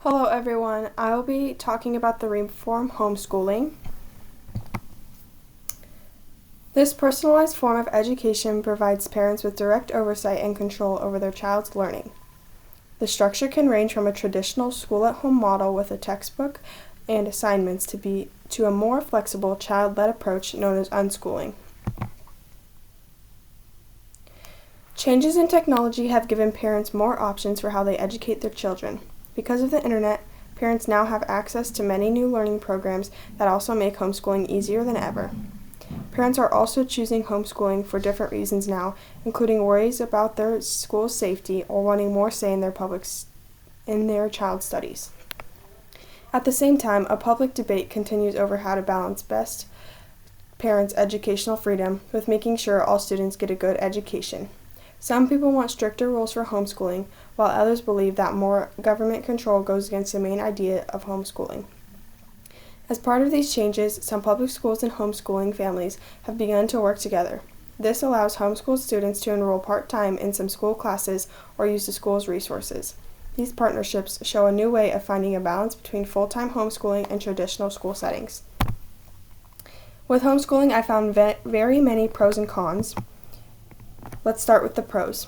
Hello everyone, I will be talking about the reform homeschooling. This personalized form of education provides parents with direct oversight and control over their child's learning. The structure can range from a traditional school-at-home model with a textbook and assignments to a more flexible child-led approach known as unschooling. Changes in technology have given parents more options for how they educate their children. Because of the internet, parents now have access to many new learning programs that also make homeschooling easier than ever. Parents are also choosing homeschooling for different reasons now, including worries about their school's safety or wanting more say in their child's studies. At the same time, a public debate continues over how to balance best parents' educational freedom with making sure all students get a good education. Some people want stricter rules for homeschooling, while others believe that more government control goes against the main idea of homeschooling. As part of these changes, some public schools and homeschooling families have begun to work together. This allows homeschooled students to enroll part-time in some school classes or use the school's resources. These partnerships show a new way of finding a balance between full-time homeschooling and traditional school settings. With homeschooling, I found very many pros and cons. Let's start with the pros.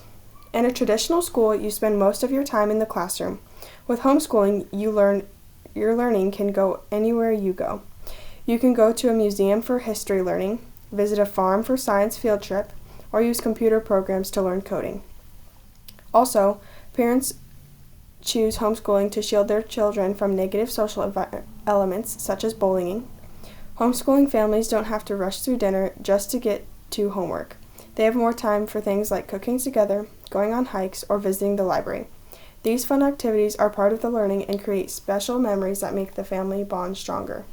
In a traditional school, you spend most of your time in the classroom. With homeschooling, your learning can go anywhere you go. You can go to a museum for history learning, visit a farm for science field trip, or use computer programs to learn coding. Also, parents choose homeschooling to shield their children from negative social elements such as bullying. Homeschooling families don't have to rush through dinner just to get to homework. They have more time for things like cooking together, going on hikes, or visiting the library. These fun activities are part of the learning and create special memories that make the family bond stronger.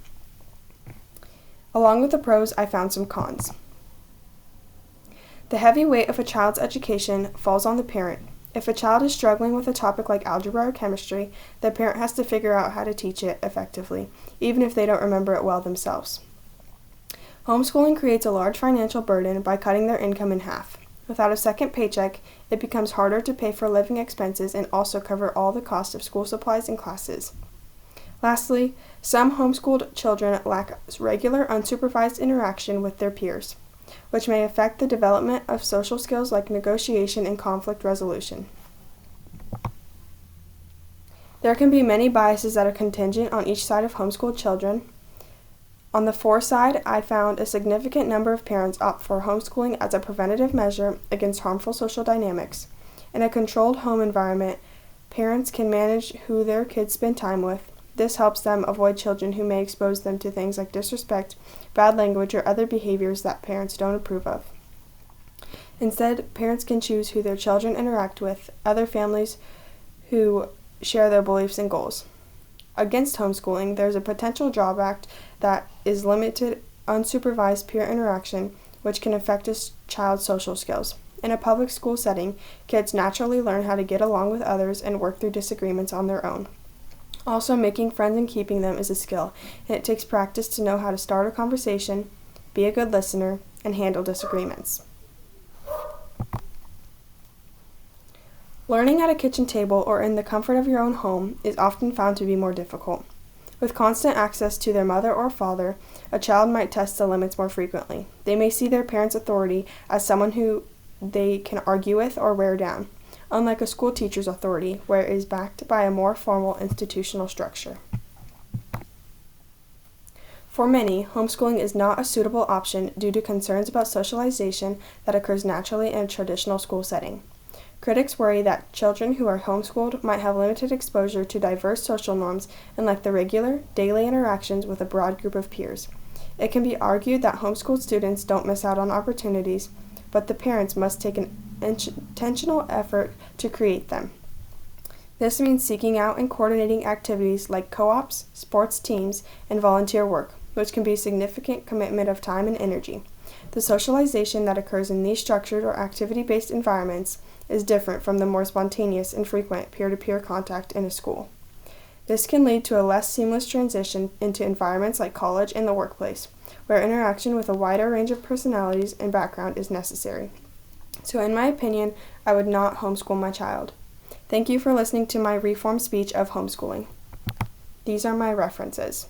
Along with the pros, I found some cons. The heavy weight of a child's education falls on the parent. If a child is struggling with a topic like algebra or chemistry, the parent has to figure out how to teach it effectively, even if they don't remember it well themselves. Homeschooling creates a large financial burden by cutting their income in half. Without a second paycheck, it becomes harder to pay for living expenses and also cover all the cost of school supplies and classes. Lastly, some homeschooled children lack regular unsupervised interaction with their peers, which may affect the development of social skills like negotiation and conflict resolution. There can be many biases that are contingent on each side of homeschooled children. On the for side, I found a significant number of parents opt for homeschooling as a preventative measure against harmful social dynamics. In a controlled home environment, parents can manage who their kids spend time with. This helps them avoid children who may expose them to things like disrespect, bad language, or other behaviors that parents don't approve of. Instead, parents can choose who their children interact with, other families who share their beliefs and goals. Against homeschooling, there is a potential drawback that is limited unsupervised peer interaction, which can affect a child's social skills. In a public school setting, kids naturally learn how to get along with others and work through disagreements on their own. Also, making friends and keeping them is a skill, and it takes practice to know how to start a conversation, be a good listener, and handle disagreements. Learning at a kitchen table or in the comfort of your own home is often found to be more difficult. With constant access to their mother or father, a child might test the limits more frequently. They may see their parent's authority as someone who they can argue with or wear down, unlike a school teacher's authority, where it is backed by a more formal institutional structure. For many, homeschooling is not a suitable option due to concerns about socialization that occurs naturally in a traditional school setting. Critics worry that children who are homeschooled might have limited exposure to diverse social norms and lack the regular, daily interactions with a broad group of peers. It can be argued that homeschooled students don't miss out on opportunities, but the parents must take an intentional effort to create them. This means seeking out and coordinating activities like co-ops, sports teams, and volunteer work, which can be a significant commitment of time and energy. The socialization that occurs in these structured or activity-based environments is different from the more spontaneous and frequent peer-to-peer contact in a school. This can lead to a less seamless transition into environments like college and the workplace, where interaction with a wider range of personalities and background is necessary. So in my opinion, I would not homeschool my child. Thank you for listening to my reform speech of homeschooling. These are my references.